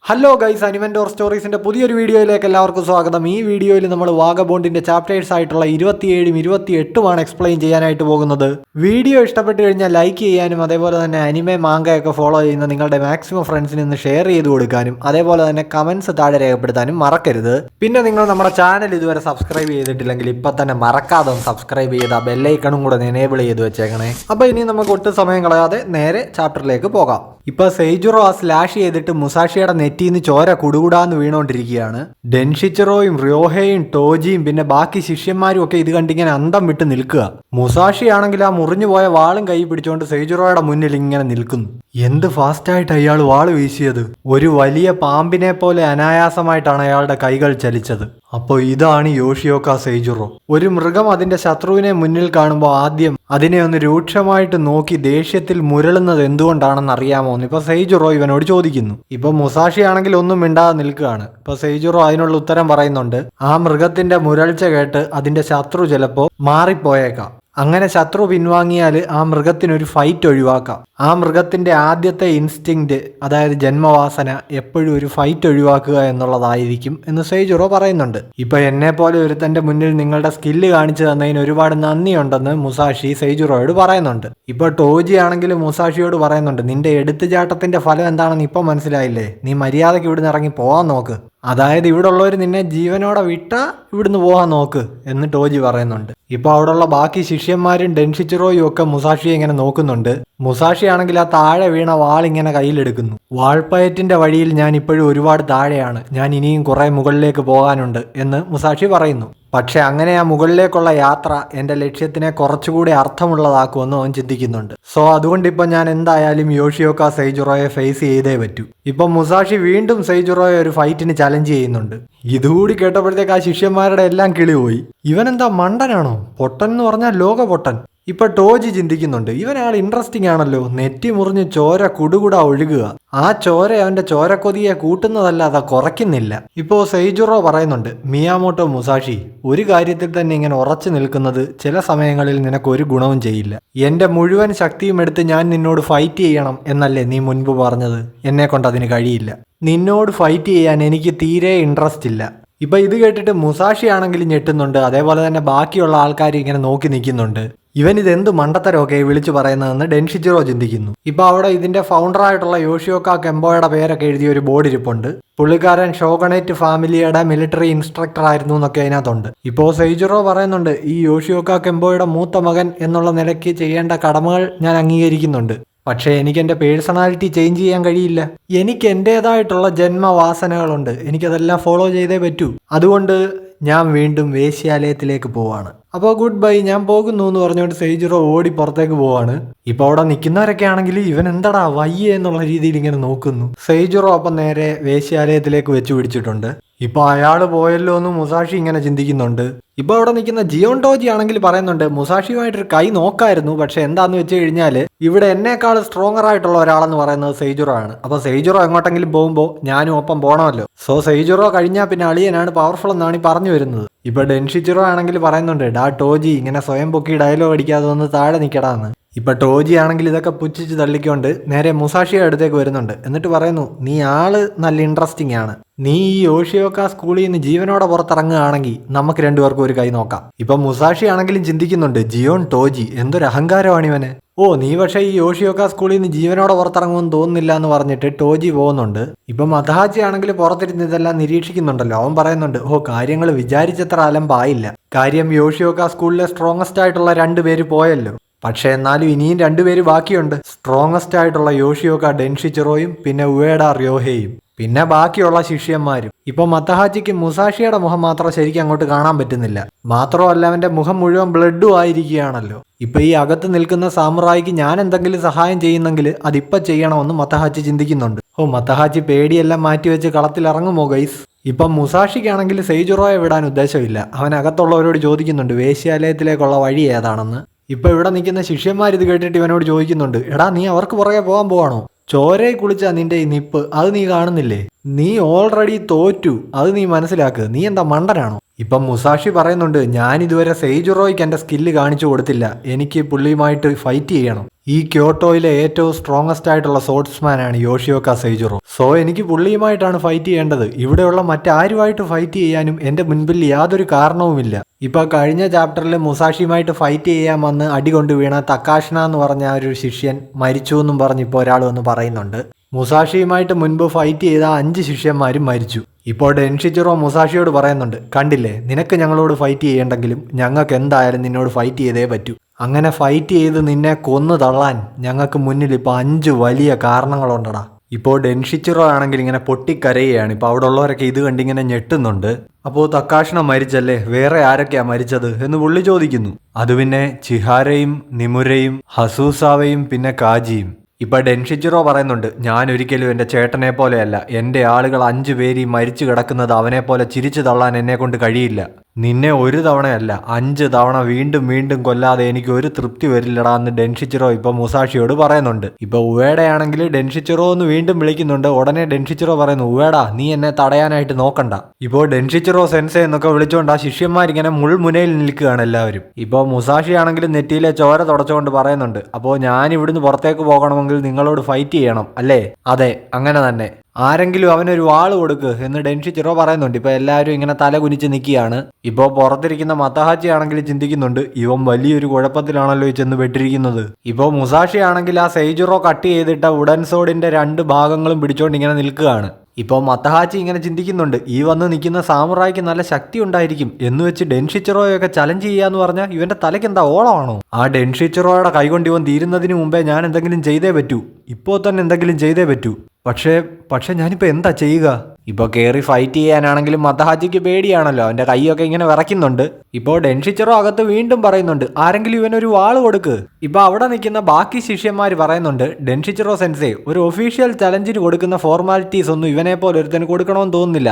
Hello guys, അനിമെൻറ്റോർ സ്റ്റോറീസിൻ്റെ പുതിയൊരു വീഡിയോയിലേക്ക് എല്ലാവർക്കും സ്വാഗതം. ഈ വീഡിയോയിൽ നമ്മൾ വാഗബോണ്ടിൻ്റെ ചാപ്റ്റേഴ്സ് ആയിട്ടുള്ള 27ഉം 28ഉമാണ് എക്സ്പ്ലെയിൻ ചെയ്യാനായിട്ട് പോകുന്നത്. വീഡിയോ ഇഷ്ടപ്പെട്ട് കഴിഞ്ഞാൽ ലൈക്ക് ചെയ്യാനും അതേപോലെ തന്നെ അനിമെ മാങ്കയൊക്കെ ഫോളോ ചെയ്യുന്ന നിങ്ങളുടെ മാക്സിമം ഫ്രണ്ട്സിന് ഒന്ന് ഷെയർ ചെയ്ത് കൊടുക്കാനും അതേപോലെ തന്നെ കമൻസ് താഴെ രേഖപ്പെടുത്താനും മറക്കരുത്. പിന്നെ നിങ്ങൾ നമ്മുടെ ചാനൽ ഇതുവരെ സബ്സ്ക്രൈബ് ചെയ്തിട്ടില്ലെങ്കിൽ ഇപ്പം തന്നെ മറക്കാതെ ഒന്ന് സബ്സ്ക്രൈബ് ചെയ്താൽ ബെല്ലൈക്കണും കൂടെ എനേബിൾ ചെയ്ത് വെച്ചേക്കണേ. അപ്പോൾ ഇനി നമുക്ക് ഒട്ടും സമയം കളയാതെ നേരെ ചാപ്റ്ററിലേക്ക് പോകാം. ഇപ്പോൾ സെയ്ജുറോ ആ സ്ലാഷ് ചെയ്തിട്ട് മുസാഷിയുടെ നെറ്റിന്ന് ചോര കുടുകൂടാന്ന് വീണോണ്ടിരിക്കുകയാണ്. ഡെൻഷിച്ചിറോയും ര്യോഹയും ടോജിയും പിന്നെ ബാക്കി ശിഷ്യന്മാരും ഒക്കെ ഇത് കണ്ടിങ്ങനെ അന്തം വിട്ട് നിൽക്കുക. മുസാഷി ആണെങ്കിൽ ആ മുറിഞ്ഞു പോയ വാളും കൈ പിടിച്ചുകൊണ്ട് സെയ്ജുറോയുടെ മുന്നിൽ ഇങ്ങനെ നിൽക്കുന്നു. എന്ത് ഫാസ്റ്റായിട്ട് അയാൾ വാള് വീശിയത്! ഒരു വലിയ പാമ്പിനെ പോലെ അനായാസമായിട്ടാണ് അയാളുടെ കൈകൾ ചലിച്ചത്. അപ്പോൾ ഇതാണ് യോഷിയോക്ക സെയ്ജുറോ. ഒരു മൃഗം അതിന്റെ ശത്രുവിനെ മുന്നിൽ കാണുമ്പോൾ ആദ്യം അതിനെ ഒന്ന് രൂക്ഷമായിട്ട് നോക്കി ദേഷ്യത്തിൽ മുരളുന്നത് എന്തുകൊണ്ടാണെന്ന് അറിയാമോ എന്ന് ഇപ്പൊ സെയ്ജുറോ ഇവനോട് ചോദിക്കുന്നു. ഇപ്പൊ മുസാഷി ആണെങ്കിൽ ഒന്നും മിണ്ടാതെ നിൽക്കുകയാണ്. ഇപ്പൊ സെയ്ജുറോ അതിനുള്ള ഉത്തരം പറയുന്നുണ്ട്. ആ മൃഗത്തിന്റെ മുരൾച്ച കേട്ട് അതിന്റെ ശത്രു ചിലപ്പോ മാറിപ്പോയേക്കാം. അങ്ങനെ ശത്രു പിൻവാങ്ങിയാൽ ആ മൃഗത്തിനൊരു ഫൈറ്റ് ഒഴിവാക്കാം. ആ മൃഗത്തിന്റെ ആദ്യത്തെ ഇൻസ്റ്റിങ്ക്റ്റ്, അതായത് ജന്മവാസന, എപ്പോഴും ഒരു ഫൈറ്റ് ഒഴിവാക്കുക എന്നുള്ളതായിരിക്കും എന്ന് സെയ്ജുറോ പറയുന്നുണ്ട്. ഇപ്പൊ എന്നെ പോലെ ഒരുത്തന്റെ മുന്നിൽ നിങ്ങളുടെ സ്കില്ല് കാണിച്ചു തന്നതിന് ഒരുപാട് നന്ദിയുണ്ടെന്ന് മുസാഷി സെയ്ജുറോയോട് പറയുന്നുണ്ട്. ഇപ്പൊ ടോജി ആണെങ്കിൽ മുസാഷിയോട് പറയുന്നുണ്ട്, നിന്റെ എടുത്തുചാട്ടത്തിന്റെ ഫലം എന്താണെന്ന് ഇപ്പൊ മനസ്സിലായില്ലേ? നീ മര്യാദയ്ക്ക് ഇവിടുന്ന് ഇറങ്ങി പോകാൻ നോക്ക്. അതായത് ഇവിടെ ഉള്ളവർ നിന്നെ ജീവനോടെ വിട്ടാ ഇവിടുന്ന് പോകാൻ നോക്ക് എന്ന് ടോജി പറയുന്നുണ്ട്. ഇപ്പൊ അവിടെയുള്ള ബാക്കി ശിഷ്യന്മാരും ഡെൻഷിച്ചിറോയും ഒക്കെ മുസാഷിയെ ഇങ്ങനെ നോക്കുന്നുണ്ട്. മുസാഷി ആണെങ്കിൽ ആ താഴെ വീണ വാൾ ഇങ്ങനെ കയ്യിലെടുക്കുന്നു. വാൾപ്പയറ്റിന്റെ വഴിയിൽ ഞാൻ ഇപ്പോഴും ഒരുപാട് താഴെയാണ്, ഞാൻ ഇനിയും കുറെ മുകളിലേക്ക് പോകാനുണ്ട് എന്ന് മുസാഷി പറയുന്നു. പക്ഷെ അങ്ങനെ ആ മുകളിലേക്കുള്ള യാത്ര എന്റെ ലക്ഷ്യത്തിനെ കുറച്ചുകൂടി അർത്ഥമുള്ളതാക്കുമെന്ന് അവൻ ചിന്തിക്കുന്നുണ്ട്. സോ അതുകൊണ്ട് ഇപ്പൊ ഞാൻ എന്തായാലും യോഷിയോക്ക സെയ്ജുറോയെ ഫേസ് ചെയ്തേ പറ്റൂ. ഇപ്പൊ മുസാഷി വീണ്ടും സെയ്ജുറോയെ ഒരു ഫൈറ്റിന് ചലഞ്ച് ചെയ്യുന്നുണ്ട്. ഇതുകൂടി കേട്ടപ്പോഴത്തേക്ക് ആ ശിഷ്യന്മാരുടെ എല്ലാം കിളി പോയി. ഇവനെന്താ മണ്ടനാണോ? പൊട്ടൻ എന്ന് പറഞ്ഞാൽ ലോക പൊട്ടൻ. ഇപ്പൊ ടോജി ചിന്തിക്കുന്നുണ്ട്, ഇവനാൾ ഇൻട്രസ്റ്റിംഗ് ആണല്ലോ. നെറ്റി മുറിഞ്ഞ് ചോര കുടുകുട ഒഴുകുക. ആ ചോര അവന്റെ ചോരക്കൊതിയെ കൂട്ടുന്നതല്ലാതെ കുറയ്ക്കുന്നില്ല. ഇപ്പോ സെയ്ജുറോ പറയുന്നുണ്ട്, മിയാമോട്ടോ മുസാഷി, ഒരു കാര്യത്തിൽ തന്നെ ഇങ്ങനെ ഉറച്ചു നിൽക്കുന്നത് ചില സമയങ്ങളിൽ നിനക്ക് ഒരു ഗുണവും ചെയ്യില്ല. എന്റെ മുഴുവൻ ശക്തിയും എടുത്ത് ഞാൻ നിന്നോട് ഫൈറ്റ് ചെയ്യണം എന്നല്ലേ നീ മുൻപ് പറഞ്ഞത്? എന്നെ കൊണ്ട് അതിന് കഴിയില്ല. നിന്നോട് ഫൈറ്റ് ചെയ്യാൻ എനിക്ക് തീരെ ഇൻട്രസ്റ്റ് ഇല്ല. ഇപ്പൊ ഇത് കേട്ടിട്ട് മുസാഷി ആണെങ്കിൽ ഞെട്ടുന്നുണ്ട്. അതേപോലെ തന്നെ ബാക്കിയുള്ള ആൾക്കാർ ഇങ്ങനെ നോക്കി നിൽക്കുന്നുണ്ട്. ഇവൻ ഇതെന്ത് മണ്ടത്തരമൊക്കെ വിളിച്ചു പറയുന്നതെന്ന് ഡെൻഷിച്ചിറോ ചിന്തിക്കുന്നു. ഇപ്പൊ അവിടെ ഇതിന്റെ ഫൗണ്ടറായിട്ടുള്ള യോഷിയോക്ക കെംബോയുടെ പേരൊക്കെ എഴുതിയ ഒരു ബോർഡ് ഇരിപ്പുണ്ട്. പുള്ളിക്കാരൻ ഷോഗണേറ്റ് ഫാമിലിയുടെ മിലിറ്ററി ഇൻസ്ട്രക്ടർ ആയിരുന്നു എന്നൊക്കെ അതിനകത്തുണ്ട്. ഇപ്പോൾ സെയ്ജുറോ പറയുന്നുണ്ട്, ഈ യോഷിയോക്ക കെംബോയുടെ മൂത്ത മകൻ എന്നുള്ള നിലയ്ക്ക് ചെയ്യേണ്ട കടമകൾ ഞാൻ അംഗീകരിക്കുന്നുണ്ട്. പക്ഷേ എനിക്ക് എൻ്റെ പേഴ്സണാലിറ്റി ചേഞ്ച് ചെയ്യാൻ കഴിയില്ല. എനിക്ക് എൻ്റേതായിട്ടുള്ള ജന്മവാസനകളുണ്ട്, എനിക്കതെല്ലാം ഫോളോ ചെയ്തേ പറ്റൂ. അതുകൊണ്ട് ഞാൻ വീണ്ടും വേശ്യാലയത്തിലേക്ക് പോവാണ്. അപ്പോൾ ഗുഡ് ബൈ, ഞാൻ പോകുന്നു എന്ന് പറഞ്ഞുകൊണ്ട് സെയ്ജുറോ ഓടി പുറത്തേക്ക് പോവാണ്. ഇപ്പൊ അവിടെ നിൽക്കുന്നവരൊക്കെ ആണെങ്കിൽ ഇവൻ എന്താടാ വയ്യേ എന്നുള്ള രീതിയിൽ ഇങ്ങനെ നോക്കുന്നു. സെയ്ജുറോ അപ്പം നേരെ വേശ്യാലയത്തിലേക്ക് വെച്ച് പിടിച്ചിട്ടുണ്ട്. ഇപ്പൊ അയാള് പോയല്ലോ എന്ന് മുസാഷി ഇങ്ങനെ ചിന്തിക്കുന്നുണ്ട്. ഇപ്പൊ അവിടെ നിൽക്കുന്ന ജിയോൺ ടോജി ആണെങ്കിൽ പറയുന്നുണ്ട്, മുസാഷിയുമായിട്ടൊരു കൈ നോക്കായിരുന്നു, പക്ഷെ എന്താന്ന് വെച്ച് കഴിഞ്ഞാൽ ഇവിടെ എന്നേക്കാൾ സ്ട്രോങ്ങർ ആയിട്ടുള്ള ഒരാളെന്ന് പറയുന്നത് സെയ്ജുറോ ആണ്. അപ്പൊ സെയ്ജുറോ എങ്ങോട്ടെങ്കിലും പോകുമ്പോൾ ഞാനും ഒപ്പം പോകണമല്ലോ. സോ സെയ്ജുറോ കഴിഞ്ഞാൽ പിന്നെ അളിയനാണ് പവർഫുൾ എന്നാണ് ഈ പറഞ്ഞു വരുന്നത്. ഇപ്പൊ ഡെൻഷിച്ചിറോ ആണെങ്കിൽ പറയുന്നുണ്ട്, ഡാ ടോജി, ഇങ്ങനെ സ്വയം പൊക്കി ഡയലോഗ് അടിക്കാതെ ഒന്ന് താഴെ നിൽക്കടാന്ന്. ഇപ്പൊ ടോജി ആണെങ്കിൽ ഇതൊക്കെ പുച്ഛിച്ച് തള്ളിക്കൊണ്ട് നേരെ മുസാഷിയുടെ അടുത്തേക്ക് വരുന്നുണ്ട്. എന്നിട്ട് പറയുന്നു, നീ ആള് നല്ല ഇൻട്രസ്റ്റിംഗ് ആണ്. നീ ഈ യോഷിയോക്ക സ്കൂളിൽ നിന്ന് ജീവനോടെ പുറത്തിറങ്ങുകയാണെങ്കിൽ നമുക്ക് രണ്ടുപേർക്കും ഒരു കൈ നോക്കാം. ഇപ്പൊ മുസാഷി ആണെങ്കിലും ചിന്തിക്കുന്നുണ്ട്, ജിയോൺ ടോജി എന്തൊരു അഹങ്കാരമാണ് ഇവന്. ഓ, നീ പക്ഷേ ഈ യോഷിയോക്ക സ്കൂളിൽ നിന്ന് ജീവനോടെ പുറത്തിറങ്ങുമെന്ന് തോന്നുന്നില്ല എന്ന് പറഞ്ഞിട്ട് ടോജി പോകുന്നുണ്ട്. ഇപ്പം മദാജി ആണെങ്കിൽ പുറത്തിരുന്ന് ഇതെല്ലാം നിരീക്ഷിക്കുന്നുണ്ടല്ലോ. അവൻ പറയുന്നുണ്ട്, ഓ, കാര്യങ്ങൾ വിചാരിച്ചത്ര അലമ്പായില്ല. കാര്യം യോഷിയോക്ക സ്കൂളിലെ സ്ട്രോങ്ങസ്റ്റ് ആയിട്ടുള്ള 2 പേര് പോയല്ലോ. പക്ഷെ എന്നാലും ഇനിയും 2 പേര് ബാക്കിയുണ്ട്. സ്ട്രോങ്ങസ്റ്റ് ആയിട്ടുള്ള യോഷിയോക്ക ഡെൻഷിച്ചിറോയും പിന്നെ ഉവേഡ ര്യോഹയും പിന്നെ ബാക്കിയുള്ള ശിഷ്യന്മാരും. ഇപ്പൊ മത്തഹാജിക്ക് മുസാഷിയുടെ മുഖം മാത്രം ശരിക്കും അങ്ങോട്ട് കാണാൻ പറ്റുന്നില്ല. മാത്രമല്ല അവന്റെ മുഖം മുഴുവൻ ബ്ലഡും ആയിരിക്കുകയാണല്ലോ. ഇപ്പൊ ഈ അകത്ത് നിൽക്കുന്ന സാമുറായിക്ക് ഞാൻ എന്തെങ്കിലും സഹായം ചെയ്യുന്നെങ്കിൽ അതിപ്പോ ചെയ്യണമെന്ന് മത്തഹാജി ചിന്തിക്കുന്നുണ്ട്. ഓ, മത്തഹാജി പേടിയെല്ലാം മാറ്റിവെച്ച് കളത്തിലിറങ്ങുമോ ഗൈസ്? ഇപ്പം മുസാഷിക്കാണെങ്കിൽ സെയ്ജുറോയെ വിടാൻ ഉദ്ദേശമില്ല. അവൻ അകത്തുള്ളവരോട് ചോദിക്കുന്നുണ്ട് വേശ്യാലയത്തിലേക്കുള്ള വഴി ഏതാണെന്ന്. ഇപ്പൊ ഇവിടെ നിൽക്കുന്ന ശിഷ്യന്മാർ ഇത് കേട്ടിട്ട് ഇവനോട് ചോദിക്കുന്നുണ്ട്, എടാ നീ അവർക്ക് പുറകെ പോകാൻ പോവാണോ? ചോരയെ കുളിച്ചാ നിന്റെ ഈ നിപ്പ്, അത് നീ കാണുന്നില്ലേ? നീ ഓൾറെഡി തോറ്റു, അത് നീ മനസ്സിലാക്ക്. നീ എന്താ മണ്ടനാണോ? ഇപ്പം മുസാഷി പറയുന്നുണ്ട്, ഞാൻ ഇതുവരെ സെയ്ജുറോയ്ക്ക് എൻ്റെ സ്കില്ല് കാണിച്ചു കൊടുത്തില്ല, എനിക്ക് പുള്ളിയുമായിട്ട് ഫൈറ്റ് ചെയ്യണം. ഈ ക്യോട്ടോയിലെ ഏറ്റവും സ്ട്രോങ്ങസ്റ്റ് ആയിട്ടുള്ള സോർട്സ്മാനാണ് യോഷിയോക്ക സെയ്ജുറോ. സോ എനിക്ക് പുള്ളിയുമായിട്ടാണ് ഫൈറ്റ് ചെയ്യേണ്ടത്. ഇവിടെയുള്ള മറ്റാരുമായിട്ട് ഫൈറ്റ് ചെയ്യാനും എൻ്റെ മുൻപിൽ യാതൊരു കാരണവുമില്ല. ഇപ്പൊ കഴിഞ്ഞ ചാപ്റ്ററിൽ മുസാഷിയുമായിട്ട് ഫൈറ്റ് ചെയ്യാൻ വന്ന് അടികൊണ്ട് വീണ തക്കാഷ്ന എന്ന് പറഞ്ഞ ആ ഒരു ശിഷ്യൻ മരിച്ചു എന്നും പറഞ്ഞ് ഇപ്പോൾ ഒരാൾ വന്ന് പറയുന്നുണ്ട്. മുസാഷിയുമായിട്ട് മുൻപ് ഫൈറ്റ് ചെയ്ത 5 ശിഷ്യന്മാരും മരിച്ചു. ഇപ്പോൾ ഡെൻഷിച്ചിറോ മുസാഷിയോട് പറയുന്നുണ്ട്, കണ്ടില്ലേ, നിനക്ക് ഞങ്ങളോട് ഫൈറ്റ് ചെയ്യേണ്ടെങ്കിലും ഞങ്ങൾക്ക് എന്തായാലും നിന്നോട് ഫൈറ്റ് ചെയ്തേ പറ്റൂ. അങ്ങനെ ഫൈറ്റ് ചെയ്ത് നിന്നെ കൊന്നു തള്ളാൻ ഞങ്ങൾക്ക് മുന്നിൽ ഇപ്പോൾ 5 വലിയ കാരണങ്ങളുണ്ടടാ. ഇപ്പോൾ ഡെൻഷിച്ചിറോ ആണെങ്കിൽ ഇങ്ങനെ പൊട്ടിക്കരയുകയാണ്. ഇപ്പോൾ അവിടെ ഉള്ളവരൊക്കെ ഇത് കണ്ടിങ്ങനെ ഞെട്ടുന്നുണ്ട്. അപ്പോൾ തക്കാഷ്ണ മരിച്ചല്ലേ, വേറെ ആരൊക്കെയാ മരിച്ചത് എന്ന് പുള്ളി ചോദിക്കുന്നു. അത് പിന്നെ ചിഹാരയും നിമുരയും ഹസൂസാവയും പിന്നെ കാജിയും. ഇപ്പൊ ഡെൻഷിച്ചിറോ പറയുന്നുണ്ട്, ഞാൻ ഒരിക്കലും എൻ്റെ ചേട്ടനെ പോലെയല്ല, എൻ്റെ ആളുകൾ 5 പേര് മരിച്ചു കിടക്കുന്നത് അവനെ പോലെ ചിരിച്ചു തള്ളാൻ എന്നെ കൊണ്ട് കഴിയില്ല. നിന്നെ ഒരു തവണയല്ല 5 തവണ വീണ്ടും വീണ്ടും കൊല്ലാതെ എനിക്ക് ഒരു തൃപ്തി വരില്ലടാ എന്ന് ഡെൻഷിച്ചിറോ ഇപ്പൊ മുസാഷിയോട് പറയുന്നുണ്ട്. ഇപ്പൊ ഉവേടയാണെങ്കിൽ ഡെൻഷിച്ചിറോ എന്ന് വീണ്ടും വിളിക്കുന്നുണ്ട്. ഉടനെ ഡെൻഷിച്ചിറോ പറയുന്നു, ഉവേടാ നീ എന്നെ തടയാനായിട്ട് നോക്കണ്ട. ഇപ്പോൾ ഡെൻഷിച്ചിറോ സെൻസെ എന്നൊക്കെ വിളിച്ചുകൊണ്ട് ആ ശിഷ്യന്മാരിങ്ങനെ മുൾമുനയിൽ നിൽക്കുകയാണ് എല്ലാവരും. ഇപ്പോൾ മുസാഷി ആണെങ്കിലും നെറ്റിയിലെ ചോര തുടച്ചുകൊണ്ട് പറയുന്നുണ്ട്, അപ്പോൾ ഞാൻ ഇവിടുന്ന് പുറത്തേക്ക് പോകണമെങ്കിൽ നിങ്ങളോട് ഫൈറ്റ് ചെയ്യണം അല്ലേ? അതെ, അങ്ങനെ തന്നെ. ആരെങ്കിലും അവനൊരു വാള് കൊടുക്ക് എന്ന് ഡെൻഷിച്ചിറോ പറയുന്നുണ്ട്. ഇപ്പൊ എല്ലാവരും ഇങ്ങനെ തല കുനിച്ച് നിൽക്കുകയാണ്. ഇപ്പോൾ പുറത്തിരിക്കുന്ന മത്തഹാച്ചി ആണെങ്കിൽ ചിന്തിക്കുന്നുണ്ട്, ഇവൻ വലിയൊരു കുഴപ്പത്തിലാണല്ലോ ചെന്ന് പെട്ടിരിക്കുന്നത്. ഇപ്പോൾ മുസാഷി ആണെങ്കിൽ ആ സെയ്ജുറോ കട്ട് ചെയ്തിട്ട ഉഡൻ സോഡിന്റെ 2 ഭാഗങ്ങളും പിടിച്ചോണ്ട് ഇങ്ങനെ നിൽക്കുകയാണ്. ഇപ്പോൾ മത്തഹാച്ചി ഇങ്ങനെ ചിന്തിക്കുന്നുണ്ട്, ഈ വന്ന് നിൽക്കുന്ന സാമുറായിക്ക് നല്ല ശക്തി ഉണ്ടായിരിക്കും എന്ന് വെച്ച് ഡെൻഷിച്ചിറോയൊക്കെ ചലഞ്ച് ചെയ്യാന്ന് പറഞ്ഞാൽ ഇവന്റെ തലയ്ക്ക് എന്താ ഓളമാണോ? ആ ഡെൻഷിച്ചിറോയുടെ കൈകൊണ്ട് ഇവൻ തീരുന്നതിന് മുമ്പേ ഞാൻ എന്തെങ്കിലും ചെയ്തേ പറ്റൂ, ഇപ്പോൾ തന്നെ എന്തെങ്കിലും ചെയ്തേ പറ്റൂ. പക്ഷേ ഞാനിപ്പോൾ എന്താ ചെയ്യുക? ഇപ്പോൾ കയറി ഫൈറ്റ് ചെയ്യാനാണെങ്കിലും മത്തഹാജിക്ക് പേടിയാണല്ലോ, അവൻ്റെ കൈയൊക്കെ ഇങ്ങനെ വിറയ്ക്കുന്നുണ്ട്. ഇപ്പോൾ ഡെൻഷിച്ചിറോ അകത്ത് വീണ്ടും പറയുന്നുണ്ട്, ആരെങ്കിലും ഇവനൊരു വാള് കൊടുക്ക്. ഇപ്പോൾ അവിടെ നിൽക്കുന്ന ബാക്കി ശിഷ്യന്മാർ പറയുന്നുണ്ട്, ഡെൻഷിച്ചിറോ സെൻസേ ഒരു ഒഫീഷ്യൽ ചലഞ്ചിന് കൊടുക്കുന്ന ഫോർമാലിറ്റീസ് ഒന്നും ഇവനെ പോലെ ഒരുത്തന് കൊടുക്കണമെന്ന് തോന്നുന്നില്ല.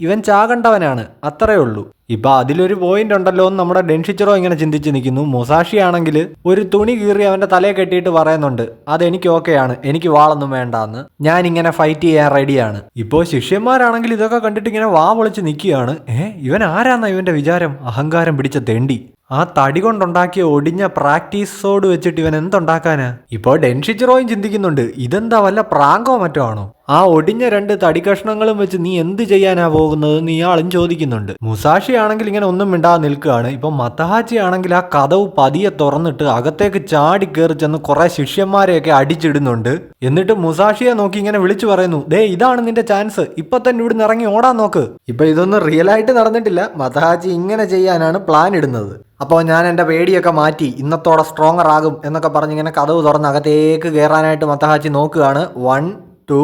ഇവൻ ചാകണ്ടവനാണ്, അത്രേ ഉള്ളൂ. ഇപ്പൊ അതിലൊരു പോയിന്റ് ഉണ്ടല്ലോ എന്ന് നമ്മുടെ ഡെൻഷിച്ചിറോ ഇങ്ങനെ ചിന്തിച്ച് നിൽക്കുന്നു. മുസാഷി ആണെങ്കിൽ ഒരു തുണി കീറി അവന്റെ തലയെ കെട്ടിയിട്ട് പറയുന്നുണ്ട്, അതെനിക്ക് ഓക്കെയാണ്, എനിക്ക് വാളൊന്നും വേണ്ടാന്ന്, ഞാൻ ഇങ്ങനെ ഫൈറ്റ് ചെയ്യാൻ റെഡിയാണ്. ഇപ്പോൾ ശിഷ്യന്മാരാണെങ്കിൽ ഇതൊക്കെ കണ്ടിട്ട് ഇങ്ങനെ വാ പൊളിച്ച് നിൽക്കുകയാണ്. ഇവൻ ആരാന്നാ ഇവന്റെ വിചാരം? അഹങ്കാരം പിടിച്ച തെണ്ടി. ആ തടി കൊണ്ടുണ്ടാക്കിയ ഒടിഞ്ഞ പ്രാക്ടീസ് സോഡ് വെച്ചിട്ട് ഇവൻ എന്തുണ്ടാക്കാനാ? ഇപ്പോൾ ഡെൻഷിച്ചിറോയും ചിന്തിക്കുന്നുണ്ട്, ഇതെന്താ വല്ല പ്രാങ്കോ മറ്റോ ആണോ? ആ ഒടിഞ്ഞ 2 തടി കഷ്ണങ്ങളും വെച്ച് നീ എന്ത് ചെയ്യാനാ പോകുന്നത് ഇയാളും ചോദിക്കുന്നുണ്ട്. മുസാഷി ആണെങ്കിൽ ഇങ്ങനെ ഒന്നും മിണ്ടാതെ നിൽക്കുകയാണ്. ഇപ്പം മത്തഹാച്ചി ആണെങ്കിൽ ആ കതവ് പതിയെ തുറന്നിട്ട് അകത്തേക്ക് ചാടി കയറി ചെന്ന് കുറെ ശിഷ്യന്മാരെയൊക്കെ അടിച്ചിടുന്നുണ്ട്. എന്നിട്ട് മുസാഷിയെ നോക്കി ഇങ്ങനെ വിളിച്ചു പറയുന്നു, ദേ ഇതാണ് നിന്റെ ചാൻസ്, ഇപ്പൊ തന്നെ ഇവിടുന്ന് ഇറങ്ങി ഓടാൻ നോക്ക്. ഇപ്പൊ ഇതൊന്നും റിയൽ ആയിട്ട് നടന്നിട്ടില്ല, മത്തഹാച്ചി ഇങ്ങനെ ചെയ്യാനാണ് പ്ലാൻ ഇടുന്നത്. അപ്പോൾ ഞാൻ എൻ്റെ പേടിയൊക്കെ മാറ്റി ഇന്നത്തോടെ സ്ട്രോങ്ങർ ആകും എന്നൊക്കെ പറഞ്ഞിങ്ങനെ കതവ് തുറന്ന് അകത്തേക്ക് കയറാനായിട്ട് മത്തഹാച്ചി നോക്കുകയാണ്. 1 2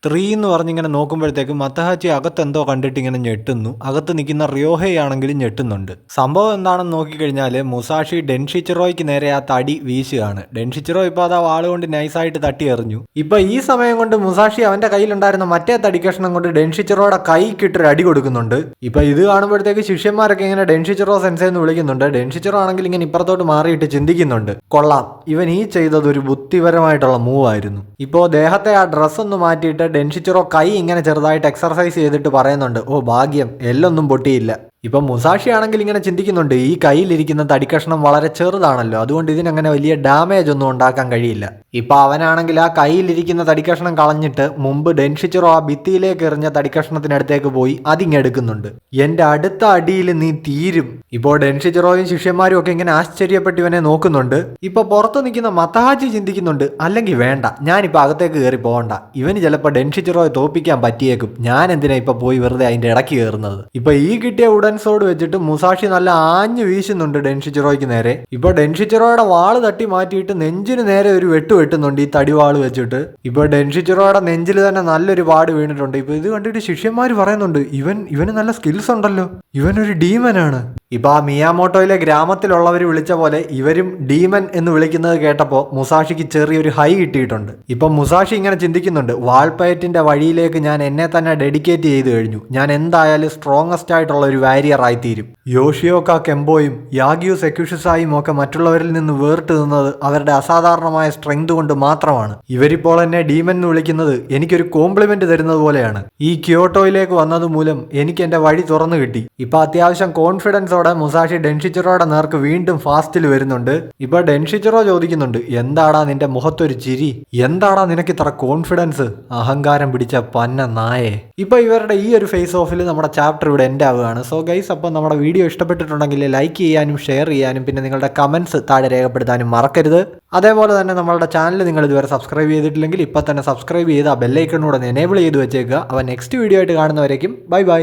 3 എന്ന് പറഞ്ഞിങ്ങനെ നോക്കുമ്പോഴത്തേക്കും മത്തഹാച്ചി അകത്തെന്തോ കണ്ടിട്ട് ഇങ്ങനെ ഞെട്ടുന്നു. അകത്ത് നിൽക്കുന്ന റിയോഹയാണെങ്കിലും ഞെട്ടുന്നുണ്ട്. സംഭവം എന്താണെന്ന് നോക്കിക്കഴിഞ്ഞാൽ മുസാഷി ഡെൻഷിച്ചിറോയ്ക്ക് നേരെ ആ തടി വീശുകയാണ്. ഡെൻഷിച്ചിറോ ഇപ്പോൾ അത് ആ വാളുകൊണ്ട് നൈസായിട്ട് തട്ടി എറിഞ്ഞു. ഇപ്പൊ ഈ സമയം കൊണ്ട് മുസാഷി അവന്റെ കയ്യിലുണ്ടായിരുന്ന മറ്റേ തടിക്കഷ്ണം കൊണ്ട് ഡെൻഷിച്ചിറോയുടെ കൈക്കിട്ടൊരു അടി കൊടുക്കുന്നുണ്ട്. ഇപ്പൊ ഇത് കാണുമ്പോഴത്തേക്ക് ശിഷ്യന്മാരൊക്കെ ഇങ്ങനെ ഡെൻഷിച്ചിറോ സെൻസെ എന്ന് വിളിക്കുന്നുണ്ട്. ഡെൻഷിച്ചിറോ ആണെങ്കിൽ ഇങ്ങനെ ഇപ്പുറത്തോട്ട് മാറിയിട്ട് ചിന്തിക്കുന്നുണ്ട്, കൊള്ളാം, ഇവൻ ഈ ചെയ്തത് ഒരു ബുദ്ധിപരമായിട്ടുള്ള മൂവ് ആയിരുന്നു. ഇപ്പോൾ ദേഹത്തെ ആ ഡ്രസ്സ് ഒന്ന് മാറ്റിയിട്ട് ഡെൻഷിച്ചിറോ കൈ ഇങ്ങനെ ചെറുതായിട്ട് എക്സർസൈസ് ചെയ്തിട്ട് പറയുന്നുണ്ട്, ഓ ഭാഗ്യം, എല്ലൊന്നും പൊട്ടിയില്ല. ഇപ്പം മുസാഷി ആണെങ്കിൽ ഇങ്ങനെ ചിന്തിക്കുന്നുണ്ട്, ഈ കയ്യിലിരിക്കുന്ന തടിക്കഷ്ണം വളരെ ചെറുതാണല്ലോ, അതുകൊണ്ട് ഇതിനങ്ങനെ വലിയ ഡാമേജ് ഒന്നും ഉണ്ടാക്കാൻ കഴിയില്ല. ഇപ്പൊ അവനാണെങ്കിൽ ആ കയ്യിലിരിക്കുന്ന തടിക്കഷ്ണം കളഞ്ഞിട്ട് മുമ്പ് ഡെൻഷിച്ചിറോ ആ ഭിത്തിയിലേക്ക് എറിഞ്ഞ തടിക്കഷ്ണത്തിനടുത്തേക്ക് പോയി അതിങ്ങെടുക്കുന്നുണ്ട്. എന്റെ അടുത്ത അടിയിൽ നീ തീരും. ഇപ്പോൾ ഡെൻഷിച്ചിറോയും ശിഷ്യന്മാരും ഒക്കെ ഇങ്ങനെ ആശ്ചര്യപ്പെട്ട് ഇവനെ നോക്കുന്നുണ്ട്. ഇപ്പൊ പുറത്ത് നിൽക്കുന്ന മത്തഹാച്ചി ചിന്തിക്കുന്നുണ്ട്, അല്ലെങ്കിൽ വേണ്ട, ഞാനിപ്പോൾ അകത്തേക്ക് കയറി പോകണ്ട, ഇവന് ചിലപ്പോൾ ഡെൻഷിച്ചിറോയെ തോപ്പിക്കാൻ പറ്റിയേക്കും, ഞാൻ എന്തിനാ ഇപ്പൊ പോയി വെറുതെ അതിന്റെ ഇടയ്ക്ക് കയറുന്നത്. ഇപ്പൊ ഈ കിട്ടിയ ഉടൻ സോഡ് വെച്ചിട്ട് മുസാഷി നല്ല ആഞ്ഞു വീശുന്നുണ്ട് ഡെൻഷിച്ചിറോയ്ക്ക് നേരെ. ഇപ്പൊ ഡെൻഷിച്ചിറോയുടെ വാള് തട്ടി മാറ്റിയിട്ട് നെഞ്ചിന് നേരെ ഒരു വെട്ടുന്നുണ്ട് ഈ തടിവാള് വെച്ചിട്ട്. ഇപ്പൊ ഡെൻഷിച്ചിറോയുടെ നെഞ്ചിൽ തന്നെ നല്ലൊരു പാട് വീണിട്ടുണ്ട്. ഇപ്പൊ ഇത് കണ്ടിട്ട് ശിഷ്യന്മാര് പറയുന്നുണ്ട്, ഇവന് നല്ല സ്കിൽസ് ഉണ്ടല്ലോ, ഇവനൊരു ഡീമനാണ്. ഇപ്പൊ ആ മിയാമോട്ടോയിലെ ഗ്രാമത്തിലുള്ളവർ വിളിച്ച പോലെ ഇവരും ഡീമൻ എന്ന് വിളിക്കുന്നത് കേട്ടപ്പോൾ മുസാഷിക്ക് ചെറിയൊരു ഹൈ കിട്ടിയിട്ടുണ്ട്. ഇപ്പൊ മുസാഷി ഇങ്ങനെ ചിന്തിക്കുന്നുണ്ട്, വാൾപ്പയറ്റിന്റെ വഴിയിലേക്ക് ഞാൻ എന്നെ തന്നെ ഡെഡിക്കേറ്റ് ചെയ്ത് കഴിഞ്ഞു, ഞാൻ എന്തായാലും സ്ട്രോങ്ങസ്റ്റ് ആയിട്ടുള്ള ഒരു കാരിയർ ആയിത്തീരും. യോഷിയോക കെംബോയും യാഗ്യു സെക്യുഷിസായും ഒക്കെ മറ്റുള്ളവരിൽ നിന്ന് വേറിട്ട് നിന്നത് അവരുടെ അസാധാരണമായ സ്ട്രെങ്ത് കൊണ്ട് മാത്രമാണ്. ഇവരിപ്പോൾ എന്നെ ഡീമൻ എന്ന് വിളിക്കുന്നത് എനിക്കൊരു കോംപ്ലിമെന്റ് തരുന്നത് പോലെയാണ്. ഈ ക്യോട്ടോയിലേക്ക് വന്നത് മൂലം എനിക്ക് എന്റെ വഴി തുറന്നു കിട്ടി. ഇപ്പൊ അത്യാവശ്യം കോൺഫിഡൻസോടെ മുസാഷി ഡെൻഷിച്ചിറോയുടെ നേർക്ക് വീണ്ടും ഫാസ്റ്റിൽ വരുന്നുണ്ട്. ഇപ്പൊ ഡെൻഷിച്ചിറോ ചോദിക്കുന്നുണ്ട്, എന്താടാ നിന്റെ മുഖത്തൊരു ചിരി, എന്താടാ നിനക്ക് ഇത്ര കോൺഫിഡൻസ്, അഹങ്കാരം പിടിച്ച പന്ന നായേ. ഇപ്പൊ ഇവരുടെ ഈ ഒരു ഫേസ് ഓഫിൽ നമ്മുടെ ചാപ്റ്റർ ഇവിടെ എൻഡ് ആവുകയാണ്. സോ ഗൈസ്, അപ്പോൾ നമ്മുടെ വീഡിയോ ഇഷ്ടപ്പെട്ടിട്ടുണ്ടെങ്കിൽ ലൈക്ക് ചെയ്യാനും ഷെയർ ചെയ്യാനും പിന്നെ നിങ്ങളുടെ കമന്റ്സ് താഴെ രേഖപ്പെടുത്താനും മറക്കരുത്. അതേപോലെ തന്നെ നമ്മളുടെ ചാനൽ നിങ്ങൾ ഇതുവരെ സബ്സ്ക്രൈബ് ചെയ്തിട്ടില്ലെങ്കിൽ ഇപ്പൊ തന്നെ സബ്സ്ക്രൈബ് ചെയ്ത് ആ ബെല്ലൈക്കണൂടെ എനേബിൾ ചെയ്ത് വെച്ചേക്കുക. അവ നെക്സ്റ്റ് വീഡിയോ ആയിട്ട് കാണുന്നവരേക്കും ബൈ ബൈ.